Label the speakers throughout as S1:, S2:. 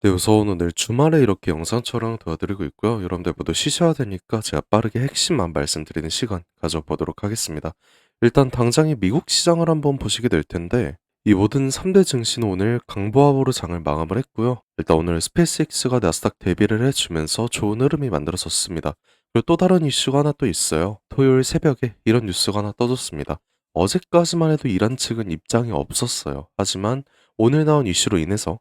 S1: 네, 우선 오늘 주말에 이렇게 영상 촬영 도와드리고 있고요. 여러분들 모두 쉬셔야 되니까 제가 빠르게 핵심만 말씀드리는 시간 가져보도록 하겠습니다. 일단 당장의 미국 시장을 한번 보시게 될 텐데 이 모든 3대 증시는 오늘 강보합으로 장을 마감을 했고요. 일단 오늘 스페이스X가 나스닥 대비를 해주면서 좋은 흐름이 만들어졌습니다. 그리고 또 다른 이슈가 하나 또 있어요. 토요일 새벽에 이런 뉴스가 하나 떠졌습니다. 어제까지만 해도 이란 측은 입장이 없었어요. 하지만 오늘 나온 이슈로 인해서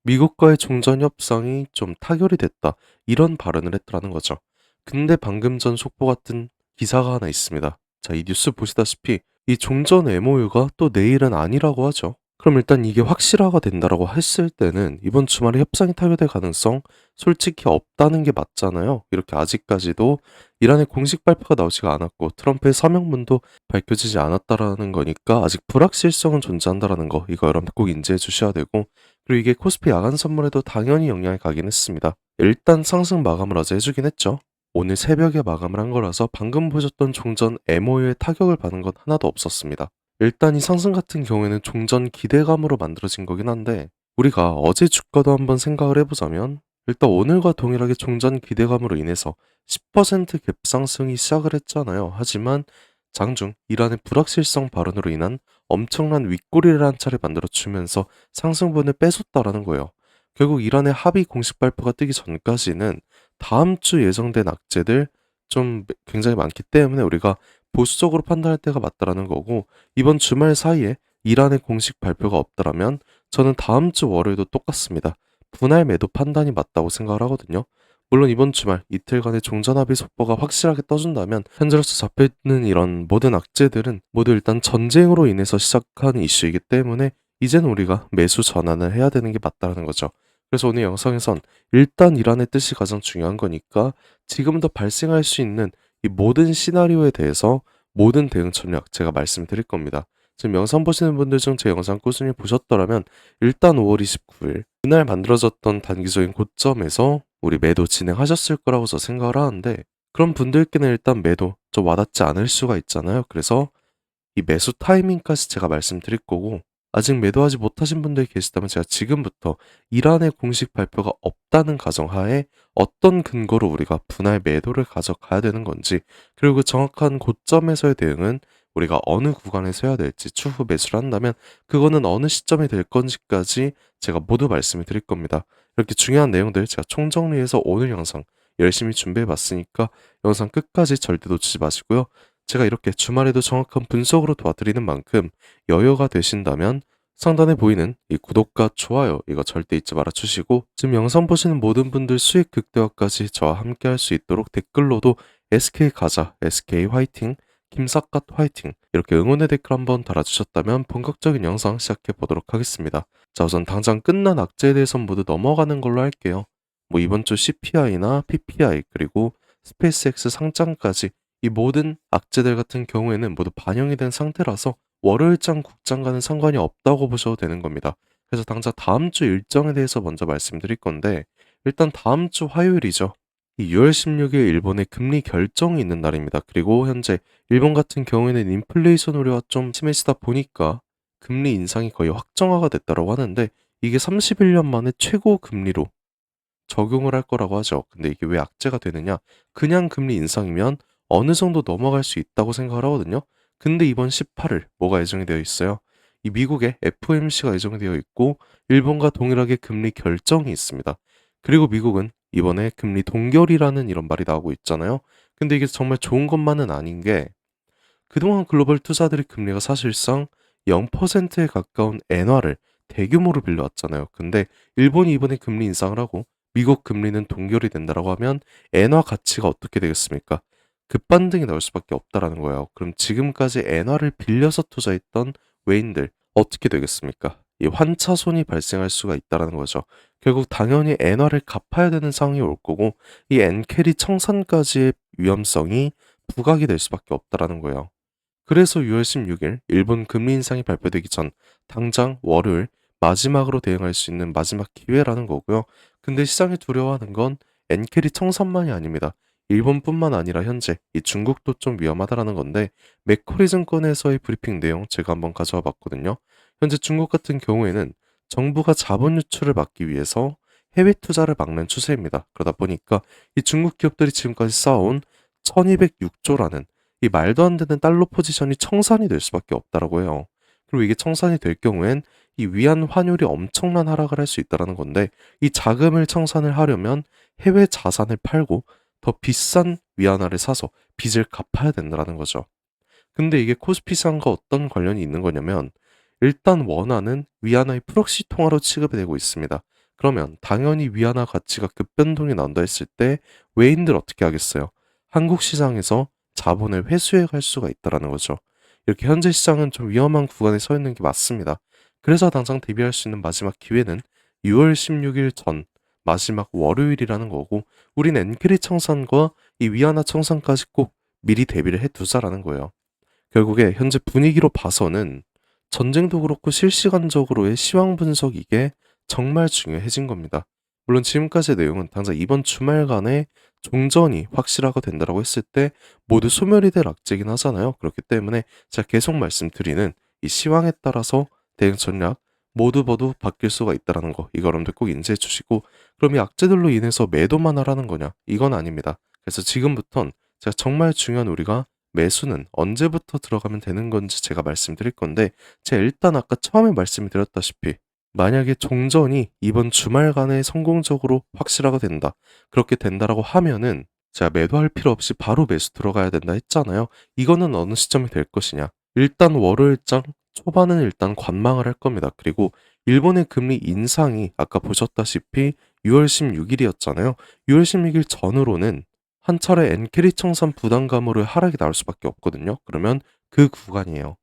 S1: 미국과의 종전 협상이 좀 타결이 됐다. 이런 발언을 했더라는 거죠. 근데 방금 전 속보 같은 기사가 하나 있습니다. 자, 이 뉴스 보시다시피 이 종전 MOU가 또 내일은 아니라고 하죠. 그럼 일단 이게 확실화가 된다라고 했을 때는 이번 주말에 협상이 타결될 가능성 솔직히 없다는 게 맞잖아요. 이렇게 아직까지도 이란의 공식 발표가 나오지가 않았고 트럼프의 서명문도 밝혀지지 않았다라는 거니까 아직 불확실성은 존재한다라는 거 이거 여러분 꼭 인지해 주셔야 되고 그리고 이게 코스피 야간 선물에도 당연히 영향이 가긴 했습니다. 일단 상승 마감을 어제 해주긴 했죠. 오늘 새벽에 마감을 한 거라서 방금 보셨던 종전 MOU의 타격을 받은 건 하나도 없었습니다. 일단 이 상승 같은 경우에는 종전 기대감으로 만들어진 거긴 한데 우리가 어제 주가도 한번 생각을 해보자면 일단 오늘과 동일하게 종전 기대감으로 인해서 10% 갭상승이 시작을 했잖아요. 하지만 장중 이란의 불확실성 발언으로 인한 엄청난 윗꼬리를 한 차례 만들어주면서 상승분을 뺏었다라는 거예요. 결국 이란의 합의 공식 발표가 뜨기 전까지는 다음 주 예정된 악재들 좀 굉장히 많기 때문에 우리가 보수적으로 판단할 때가 맞다라는 거고 이번 주말 사이에 이란의 공식 발표가 없더라면 저는 다음 주 월요일도 똑같습니다. 분할 매도 판단이 맞다고 생각을 하거든요. 물론 이번 주말 이틀간의 종전합의 속보가 확실하게 떠준다면 현재로서 잡혀있는 이런 모든 악재들은 모두 일단 전쟁으로 인해서 시작한 이슈이기 때문에 이제는 우리가 매수 전환을 해야 되는 게 맞다는 거죠. 그래서 오늘 영상에선 일단 이란의 뜻이 가장 중요한 거니까 지금부터 발생할 수 있는 이 모든 시나리오에 대해서 모든 대응 전략 제가 말씀드릴 겁니다. 지금 영상 보시는 분들 중 제 영상 꾸준히 보셨더라면 일단 5월 29일 그날 만들어졌던 단기적인 고점에서 우리 매도 진행하셨을 거라고 저 생각을 하는데 그런 분들께는 일단 매도 좀 와닿지 않을 수가 있잖아요. 그래서 이 매수 타이밍까지 제가 말씀드릴 거고 아직 매도하지 못하신 분들이 계시다면 제가 지금부터 이란의 공식 발표가 없다는 가정하에 어떤 근거로 우리가 분할 매도를 가져가야 되는 건지 그리고 그 정확한 고점에서의 대응은 우리가 어느 구간에서 해야 될지 추후 매수를 한다면 그거는 어느 시점이 될 건지까지 제가 모두 말씀을 드릴 겁니다. 이렇게 중요한 내용들 제가 총정리해서 오늘 영상 열심히 준비해 봤으니까 영상 끝까지 절대 놓치지 마시고요. 제가 이렇게 주말에도 정확한 분석으로 도와드리는 만큼 여유가 되신다면 상단에 보이는 이 구독과 좋아요 이거 절대 잊지 말아 주시고 지금 영상 보시는 모든 분들 수익 극대화까지 저와 함께 할 수 있도록 댓글로도 SK 가자, SK 화이팅, 김삿갓 화이팅 이렇게 응원의 댓글 한번 달아주셨다면 본격적인 영상 시작해 보도록 하겠습니다. 자 우선 당장 끝난 악재에 대해서 모두 넘어가는 걸로 할게요. 뭐 이번 주 CPI나 PPI 그리고 스페이스X 상장까지 이 모든 악재들 같은 경우에는 모두 반영이 된 상태라서 월요일장 국장과는 상관이 없다고 보셔도 되는 겁니다. 그래서 당장 다음 주 일정에 대해서 먼저 말씀드릴 건데 일단 다음 주 화요일이죠. 이 6월 16일 일본의 금리 결정이 있는 날입니다. 그리고 현재 일본 같은 경우에는 인플레이션 우려가 좀 심해지다 보니까 금리 인상이 거의 확정화가 됐다고 하는데 이게 31년 만에 최고 금리로 적용을 할 거라고 하죠. 근데 이게 왜 악재가 되느냐? 그냥 금리 인상이면 어느 정도 넘어갈 수 있다고 생각을 하거든요. 근데 이번 18일 뭐가 예정이 되어 있어요? 이 미국의 FOMC가 예정이 되어 있고 일본과 동일하게 금리 결정이 있습니다. 그리고 미국은 이번에 금리 동결이라는 이런 말이 나오고 있잖아요. 근데 이게 정말 좋은 것만은 아닌 게 그동안 글로벌 투자들의 금리가 사실상 0%에 가까운 엔화를 대규모로 빌려왔잖아요. 근데 일본이 이번에 금리 인상을 하고 미국 금리는 동결이 된다라고 하면 엔화 가치가 어떻게 되겠습니까? 급반등이 나올 수밖에 없다라는 거예요. 그럼 지금까지 엔화를 빌려서 투자했던 외인들 어떻게 되겠습니까? 이 환차손이 발생할 수가 있다라는 거죠. 결국 당연히 엔화를 갚아야 되는 상황이 올 거고 이 엔캐리 청산까지의 위험성이 부각이 될 수밖에 없다라는 거예요. 그래서 6월 16일 일본 금리 인상이 발표되기 전 당장 월요일 마지막으로 대응할 수 있는 마지막 기회라는 거고요. 근데 시장이 두려워하는 건 엔캐리 청산만이 아닙니다. 일본뿐만 아니라 현재 이 중국도 좀 위험하다라는 건데 맥쿼리 증권에서의 브리핑 내용 제가 한번 가져와 봤거든요. 현재 중국 같은 경우에는 정부가 자본 유출을 막기 위해서 해외 투자를 막는 추세입니다. 그러다 보니까 이 중국 기업들이 지금까지 쌓아온 1206조라는 이 말도 안 되는 달러 포지션이 청산이 될 수밖에 없다라고 해요. 그리고 이게 청산이 될 경우엔 이 위안 환율이 엄청난 하락을 할 수 있다라는 건데 이 자금을 청산을 하려면 해외 자산을 팔고 더 비싼 위안화를 사서 빚을 갚아야 된다는 거죠. 근데 이게 코스피 시장과 어떤 관련이 있는 거냐면 일단 원화는 위안화의 프록시 통화로 취급이 되고 있습니다. 그러면 당연히 위안화 가치가 급변동이 난다 했을 때 외인들 어떻게 하겠어요? 한국 시장에서 자본을 회수해 갈 수가 있다라는 거죠. 이렇게 현재 시장은 좀 위험한 구간에 서 있는 게 맞습니다. 그래서 당장 대비할 수 있는 마지막 기회는 6월 16일 전 마지막 월요일이라는 거고 우린 엔크리 청산과 이 위안화 청산까지 꼭 미리 대비를 해 두자라는 거예요. 결국에 현재 분위기로 봐서는 전쟁도 그렇고 실시간적으로의 시황 분석 이게 정말 중요해진 겁니다. 물론 지금까지의 내용은 당장 이번 주말간에 종전이 확실화가 된다라고 했을 때 모두 소멸이 될 악재긴 하잖아요. 그렇기 때문에 제가 계속 말씀드리는 이 시황에 따라서 대응 전략 모두 바뀔 수가 있다는 거 이거 여러분들 꼭 인지해 주시고 그럼 이 악재들로 인해서 매도만 하라는 거냐? 이건 아닙니다. 그래서 지금부턴 제가 정말 중요한 우리가 매수는 언제부터 들어가면 되는 건지 제가 말씀드릴 건데 제가 일단 아까 처음에 말씀을 드렸다시피 만약에 종전이 이번 주말간에 성공적으로 확실화가 된다. 그렇게 된다라고 하면은 제가 매도할 필요 없이 바로 매수 들어가야 된다 했잖아요. 이거는 어느 시점이 될 것이냐. 일단 월요일장 초반은 일단 관망을 할 겁니다. 그리고 일본의 금리 인상이 아까 보셨다시피 6월 16일이었잖아요. 6월 16일 전으로는 한 차례 엔캐리 청산 부담감으로 하락이 나올 수밖에 없거든요. 그러면 그 구간이에요.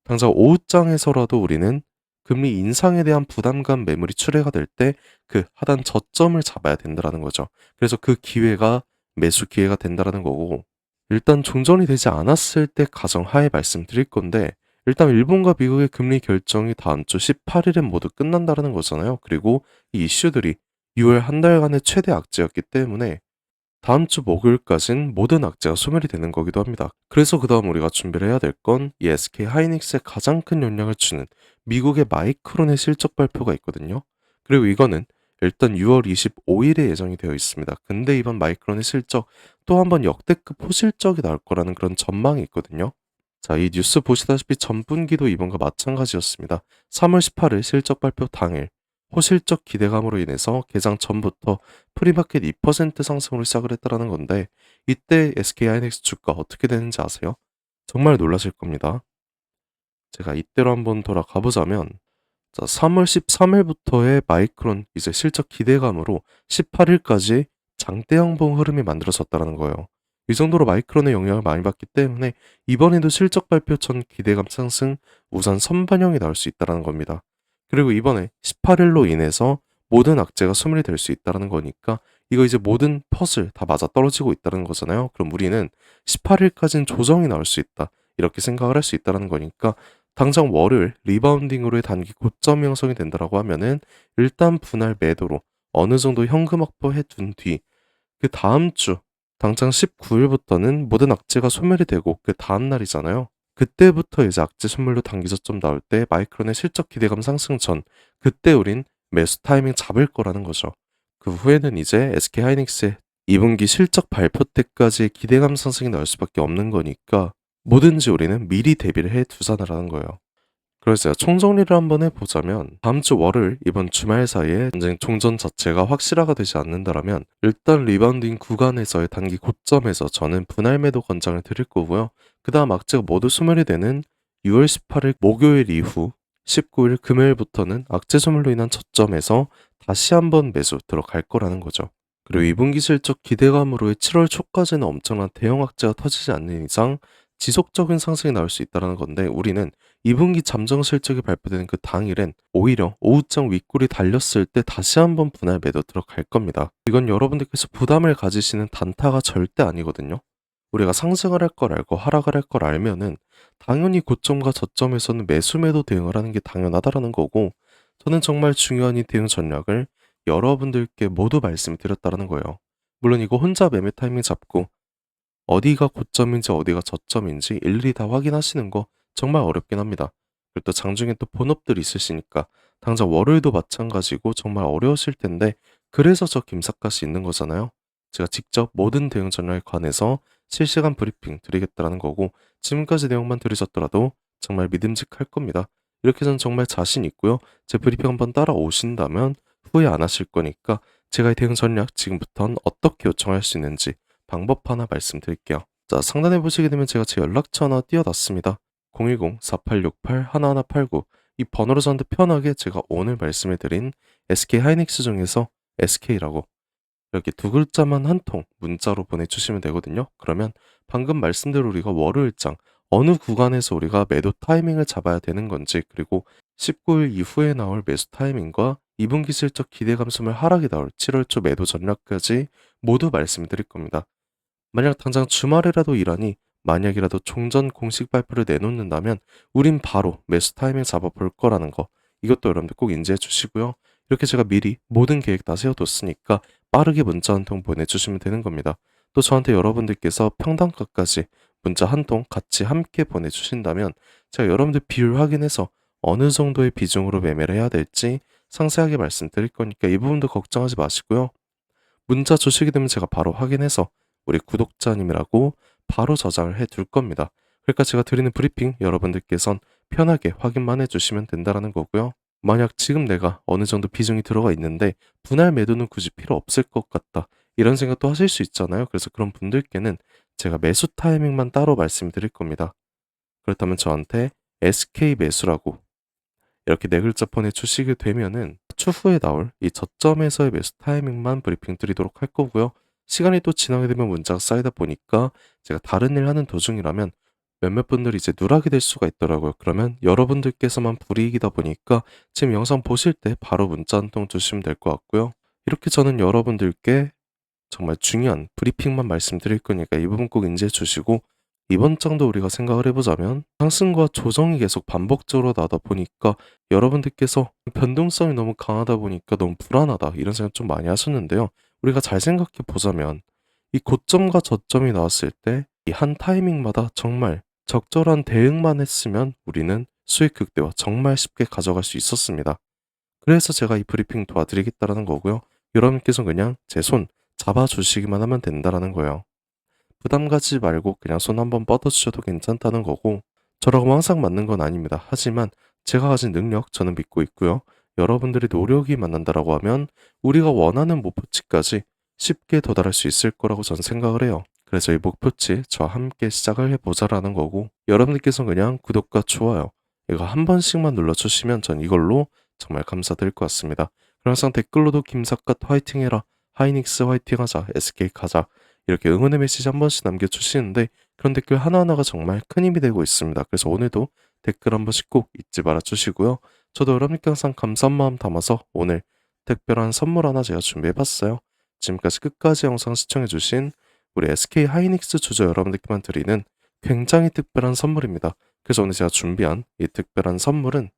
S1: 당장 오후장에서라도 우리는 금리 인상에 대한 부담감 매물이 출회가 될 때 그 하단 저점을 잡아야 된다라는 거죠. 그래서 그 기회가 매수 기회가 된다라는 거고 일단 종전이 되지 않았을 때 가정하에 말씀드릴 건데 일단 일본과 미국의 금리 결정이 다음 주 18일에 모두 끝난다라는 거잖아요. 그리고 이 이슈들이 6월 한 달간의 최대 악재였기 때문에 다음 주 목요일까진 모든 악재가 소멸이 되는 거기도 합니다. 그래서 그 다음 우리가 준비를 해야 될 건 이 SK 하이닉스의 가장 큰 영향을 주는 미국의 마이크론의 실적 발표가 있거든요. 그리고 이거는 일단 6월 25일에 예정이 되어 있습니다. 근데 이번 마이크론의 실적 또 한 번 역대급 호실적이 나올 거라는 그런 전망이 있거든요. 자, 이 뉴스 보시다시피 전분기도 이번과 마찬가지였습니다. 3월 18일 실적 발표 당일 호실적 기대감으로 인해서 개장 전부터 프리마켓 2% 상승으로 시작을 했다라는 건데 이때 SK하이닉스 주가 어떻게 되는지 아세요? 정말 놀라실 겁니다. 제가 이때로 한번 돌아가 보자면 자, 3월 13일부터의 마이크론 이제 실적 기대감으로 18일까지 장대 양봉 흐름이 만들어졌다는 거예요. 이 정도로 마이크론의 영향을 많이 받기 때문에 이번에도 실적 발표 전 기대감 상승 우선 선반영이 나올 수 있다는 겁니다. 그리고 이번에 18일로 인해서 모든 악재가 소멸이 될 수 있다는 거니까 이거 이제 모든 퍼즐 다 맞아 떨어지고 있다는 거잖아요. 그럼 우리는 18일까지는 조정이 나올 수 있다. 이렇게 생각을 할 수 있다는 거니까 당장 월요일 리바운딩으로의 단기 고점 형성이 된다라고 하면은 일단 분할 매도로 어느 정도 현금 확보해 둔 뒤 그 다음 주 당장 19일부터는 모든 악재가 소멸이 되고 그 다음 날이잖아요. 그때부터 이제 악재 선물로 단기 저점 나올 때 마이크론의 실적 기대감 상승 전 그때 우린 매수 타이밍 잡을 거라는 거죠. 그 후에는 이제 SK하이닉스의 2분기 실적 발표 때까지의 기대감 상승이 나올 수밖에 없는 거니까 뭐든지 우리는 미리 대비를 해 두자라는 거예요. 그래서 제가 총정리를 한번 해보자면 다음 주 월요일 이번 주말 사이에 전쟁 종전 자체가 확실화가 되지 않는다라면 일단 리바운딩 구간에서의 단기 고점에서 저는 분할 매도 권장을 드릴 거고요. 그 다음 악재가 모두 소멸이 되는 6월 18일 목요일 이후 19일 금요일부터는 악재 소멸로 인한 저점에서 다시 한번 매수 들어갈 거라는 거죠. 그리고 2분기 실적 기대감으로의 7월 초까지는 엄청난 대형 악재가 터지지 않는 이상 지속적인 상승이 나올 수 있다는 건데 우리는 2분기 잠정 실적이 발표되는 그 당일엔 오히려 오후장 윗골이 달렸을 때 다시 한번 분할 매도 들어갈 겁니다. 이건 여러분들께서 부담을 가지시는 단타가 절대 아니거든요. 우리가 상승을 할 걸 알고 하락을 할 걸 알면은 당연히 고점과 저점에서는 매수 매도 대응을 하는 게 당연하다라는 거고 저는 정말 중요한 이 대응 전략을 여러분들께 모두 말씀드렸다라는 거예요. 물론 이거 혼자 매매 타이밍 잡고 어디가 고점인지 어디가 저점인지 일일이 다 확인하시는 거 정말 어렵긴 합니다. 그리고 또 장중에 또 본업들이 있으시니까 당장 월요일도 마찬가지고 정말 어려우실 텐데 그래서 저 김삿갓이 있는 거잖아요. 제가 직접 모든 대응 전략에 관해서 실시간 브리핑 드리겠다라는 거고 지금까지 내용만 들으셨더라도 정말 믿음직할 겁니다. 이렇게 저는 정말 자신 있고요. 제 브리핑 한번 따라오신다면 후회 안 하실 거니까 제가 이 대응 전략 지금부터는 어떻게 요청할 수 있는지 방법 하나 말씀드릴게요. 자, 상단에 보시게 되면 제가 제 연락처 하나 띄워놨습니다. 010-4868-1189 이 번호로 저한테 편하게 제가 오늘 말씀해드린 SK 하이닉스 중에서 SK라고 이렇게 두 글자만 한 통 문자로 보내주시면 되거든요. 그러면 방금 말씀대로 우리가 월요일장 어느 구간에서 우리가 매도 타이밍을 잡아야 되는 건지 그리고 19일 이후에 나올 매수 타이밍과 2분기 실적 기대 감소물 하락이 나올 7월 초 매도 전략까지 모두 말씀드릴 겁니다. 만약 당장 주말이라도 일하니 만약이라도 종전 공식 발표를 내놓는다면 우린 바로 매수 타이밍 잡아볼 거라는 거 이것도 여러분들 꼭 인지해 주시고요. 이렇게 제가 미리 모든 계획 다 세워뒀으니까 빠르게 문자 한 통 보내주시면 되는 겁니다. 또 저한테 여러분들께서 평단가까지 문자 한 통 같이 함께 보내주신다면 제가 여러분들 비율 확인해서 어느 정도의 비중으로 매매를 해야 될지 상세하게 말씀드릴 거니까 이 부분도 걱정하지 마시고요. 문자 주시게 되면 제가 바로 확인해서 우리 구독자님이라고 바로 저장을 해 둘 겁니다. 그러니까 제가 드리는 브리핑 여러분들께선 편하게 확인만 해주시면 된다라는 거고요. 만약 지금 내가 어느 정도 비중이 들어가 있는데 분할 매도는 굳이 필요 없을 것 같다. 이런 생각도 하실 수 있잖아요. 그래서 그런 분들께는 제가 매수 타이밍만 따로 말씀드릴 겁니다. 그렇다면 저한테 SK 매수라고 이렇게 네 글자 보내주시게 되면은 추후에 나올 이 저점에서의 매수 타이밍만 브리핑 드리도록 할 거고요. 시간이 또 지나게 되면 문자가 쌓이다 보니까 제가 다른 일 하는 도중이라면 몇몇 분들이 이제 누락이 될 수가 있더라고요. 그러면 여러분들께서만 불이익이다 보니까 지금 영상 보실 때 바로 문자 한 통 주시면 될 것 같고요. 이렇게 저는 여러분들께 정말 중요한 브리핑만 말씀드릴 거니까 이 부분 꼭 인지해 주시고 이번 장도 우리가 생각을 해보자면 상승과 조정이 계속 반복적으로 나다 보니까 여러분들께서 변동성이 너무 강하다 보니까 너무 불안하다 이런 생각 좀 많이 하셨는데요. 우리가 잘 생각해 보자면 이 고점과 저점이 나왔을 때 이 한 타이밍마다 정말 적절한 대응만 했으면 우리는 수익 극대화 정말 쉽게 가져갈 수 있었습니다. 그래서 제가 이 브리핑 도와드리겠다라는 거고요. 여러분께서 그냥 제 손 잡아주시기만 하면 된다라는 거예요. 부담 가지 말고 그냥 손 한번 뻗어주셔도 괜찮다는 거고 저라고 항상 맞는 건 아닙니다. 하지만 제가 가진 능력 저는 믿고 있고요. 여러분들의 노력이 만난다라고 하면 우리가 원하는 목표치까지 쉽게 도달할 수 있을 거라고 저는 생각을 해요. 그래서 이 목표치 저와 함께 시작을 해보자라는 거고 여러분들께서 그냥 구독과 좋아요 이거 한 번씩만 눌러주시면 전 이걸로 정말 감사드릴 것 같습니다. 그리고 항상 댓글로도 김삿갓 화이팅 해라 하이닉스 화이팅 하자 SK 가자 이렇게 응원의 메시지 한 번씩 남겨주시는데 그런 댓글 하나하나가 정말 큰 힘이 되고 있습니다. 그래서 오늘도 댓글 한 번씩 꼭 잊지 말아주시고요. 저도 여러분께 항상 감사한 마음 담아서 오늘 특별한 선물 하나 제가 준비해봤어요. 지금까지 끝까지 영상 시청해주신 우리 SK 하이닉스 주주 여러분들께만 드리는 굉장히 특별한 선물입니다. 그래서 오늘 제가 준비한 이 특별한 선물은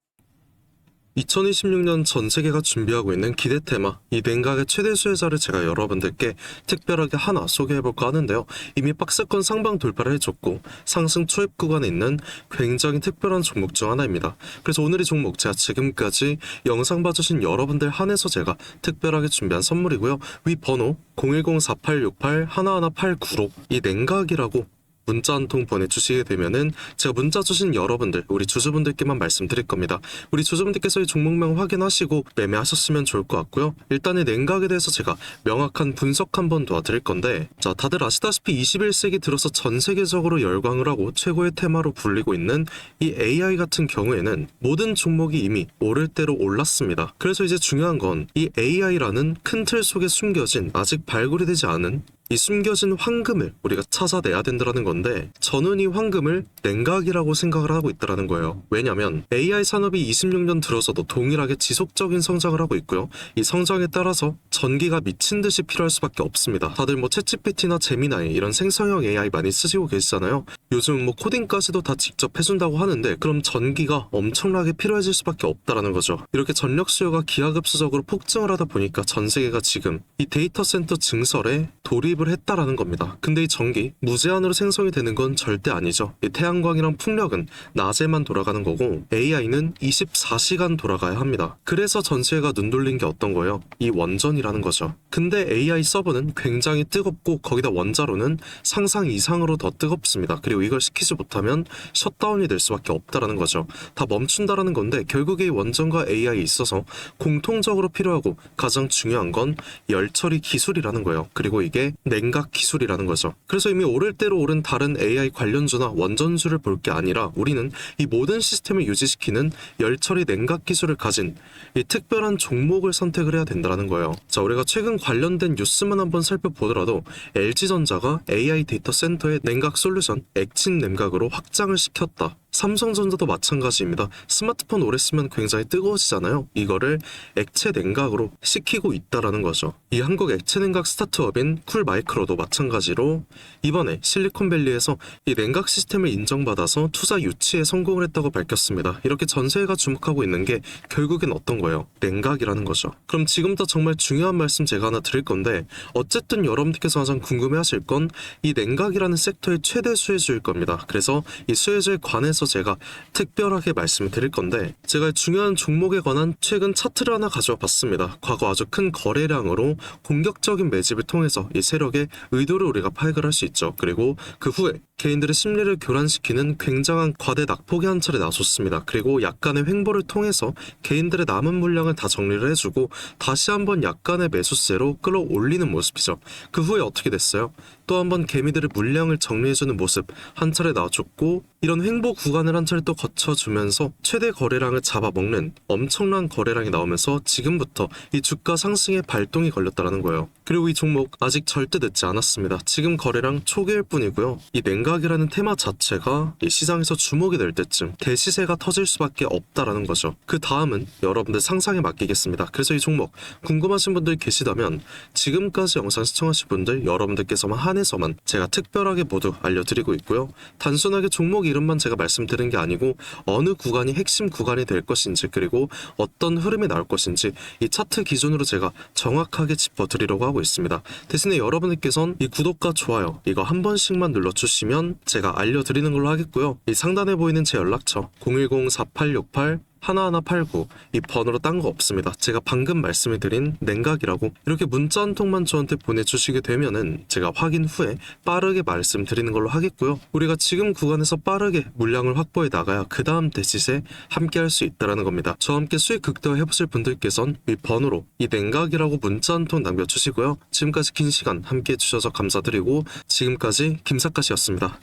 S1: 2026년 전 세계가 준비하고 있는 기대 테마 이 냉각의 최대 수혜자를 제가 여러분들께 특별하게 하나 소개해볼까 하는데요. 이미 박스권 상방 돌파를 해줬고 상승 초입 구간에 있는 굉장히 특별한 종목 중 하나입니다. 그래서 오늘 이 종목 제가 지금까지 영상 봐주신 여러분들 한해서 제가 특별하게 준비한 선물이고요. 위 번호 010-4868-1189로 이 냉각이라고 문자 한 통 보내주시게 되면은 제가 문자 주신 여러분들 우리 주주분들께만 말씀드릴 겁니다. 우리 주주분들께서 이 종목명 확인하시고 매매하셨으면 좋을 것 같고요. 일단 이 냉각에 대해서 제가 명확한 분석 한번 도와드릴 건데 자 다들 아시다시피 21세기 들어서 전 세계적으로 열광을 하고 최고의 테마로 불리고 있는 이 AI 같은 경우에는 모든 종목이 이미 오를 대로 올랐습니다. 그래서 이제 중요한 건 이 AI라는 큰 틀 속에 숨겨진 아직 발굴이 되지 않은 이 숨겨진 황금을 우리가 찾아내야 된다는 건데 저는 이 황금을 냉각이라고 생각을 하고 있다는 거예요. 왜냐면 AI 산업이 26년 들어서도 동일하게 지속적인 성장을 하고 있고요. 이 성장에 따라서 전기가 미친 듯이 필요할 수밖에 없습니다. 다들 뭐 챗GPT나 제미나이 이런 생성형 AI 많이 쓰시고 계시잖아요. 요즘 뭐 코딩까지도 다 직접 해준다고 하는데 그럼 전기가 엄청나게 필요해질 수밖에 없다라는 거죠. 이렇게 전력 수요가 기하급수적으로 폭증을 하다 보니까 전 세계가 지금 이 데이터 센터 증설에 돌입을 도입을 했다라는 겁니다. 근데 이 전기 무제한으로 생성이 되는 건 절대 아니죠. 이 태양광이랑 풍력은 낮에만 돌아가는 거고 AI는 24시간 돌아가야 합니다. 그래서 전 세계가 눈 돌린 게 어떤 거예요? 이 원전이라는 거죠. 근데 AI 서버는 굉장히 뜨겁고 거기다 원자로는 상상 이상으로 더 뜨겁습니다. 그리고 이걸 시키지 못하면 셧다운이 될 수밖에 없다라는 거죠. 다 멈춘다라는 건데 결국에 이 원전과 AI에 있어서 공통적으로 필요하고 가장 중요한 건 열처리 기술이라는 거예요. 그리고 이게 냉각 기술이라는 거죠. 그래서 이미 오를 대로 오른 다른 AI 관련주나 원전주를 볼 게 아니라 우리는 이 모든 시스템을 유지시키는 열처리 냉각 기술을 가진 이 특별한 종목을 선택을 해야 된다는 거예요. 자, 우리가 최근 관련된 뉴스만 한번 살펴보더라도 LG전자가 AI 데이터 센터의 냉각 솔루션 액침 냉각으로 확장을 시켰다. 삼성전자도 마찬가지입니다. 스마트폰 오래 쓰면 굉장히 뜨거워지잖아요. 이거를 액체 냉각으로 시키고 있다라는 거죠. 이 한국 액체 냉각 스타트업인 쿨마이크로도 마찬가지로 이번에 실리콘밸리에서 이 냉각 시스템을 인정받아서 투자 유치에 성공을 했다고 밝혔습니다. 이렇게 전 세계가 주목하고 있는 게 결국엔 어떤 거예요? 냉각이라는 거죠. 그럼 지금부터 정말 중요한 말씀 제가 하나 드릴 건데 어쨌든 여러분들께서 가장 궁금해하실 건 이 냉각이라는 섹터의 최대 수혜주일 겁니다. 그래서 이 수혜주에 관해서 제가 특별하게 말씀을 드릴 건데 제가 중요한 종목에 관한 최근 차트를 하나 가져와 봤습니다. 과거 아주 큰 거래량으로 공격적인 매집을 통해서 이 세력의 의도를 우리가 파악을 할 수 있죠. 그리고 그 후에 개인들의 심리를 교란시키는 굉장한 과대 낙폭이 한 차례 나섰습니다. 그리고 약간의 횡보를 통해서 개인들의 남은 물량을 다 정리를 해주고 다시 한번 약간의 매수세로 끌어올리는 모습이죠. 그 후에 어떻게 됐어요? 또 한번 개미들의 물량을 정리해주는 모습 한 차례 나와줬고 이런 횡보 구간을 한 차례 또 거쳐주면서 최대 거래량을 잡아먹는 엄청난 거래량이 나오면서 지금부터 이 주가 상승의 발동이 걸렸다는 거예요. 그리고 이 종목 아직 절대 늦지 않았습니다. 지금 거래량 초기일 뿐이고요. 이 냉각이라는 테마 자체가 이 시장에서 주목이 될 때쯤 대시세가 터질 수밖에 없다라는 거죠. 그 다음은 여러분들 상상에 맡기겠습니다. 그래서 이 종목 궁금하신 분들 계시다면 지금까지 영상 시청하신 분들 여러분들께서만 한해서만 제가 특별하게 모두 알려드리고 있고요. 단순하게 종목 이름만 제가 말씀드린 게 아니고 어느 구간이 핵심 구간이 될 것인지 그리고 어떤 흐름이 나올 것인지 이 차트 기준으로 제가 정확하게 짚어드리려고 하고 있습니다. 대신에 여러분들께서는 이 구독과 좋아요 이거 한 번씩만 눌러주시면 제가 알려드리는 걸로 하겠고요. 이 상단에 보이는 제 연락처 010-4868 1189 이 번호로 딴 거 없습니다. 제가 방금 말씀해드린 냉각이라고 이렇게 문자 한 통만 저한테 보내주시게 되면은 제가 확인 후에 빠르게 말씀드리는 걸로 하겠고요. 우리가 지금 구간에서 빠르게 물량을 확보해 나가야 그 다음 대시세 함께 할 수 있다는 겁니다. 저와 함께 수익 극대화 해보실 분들께선 이 번호로 이 냉각이라고 문자 한 통 남겨주시고요. 지금까지 긴 시간 함께 해주셔서 감사드리고 지금까지 김사카시였습니다.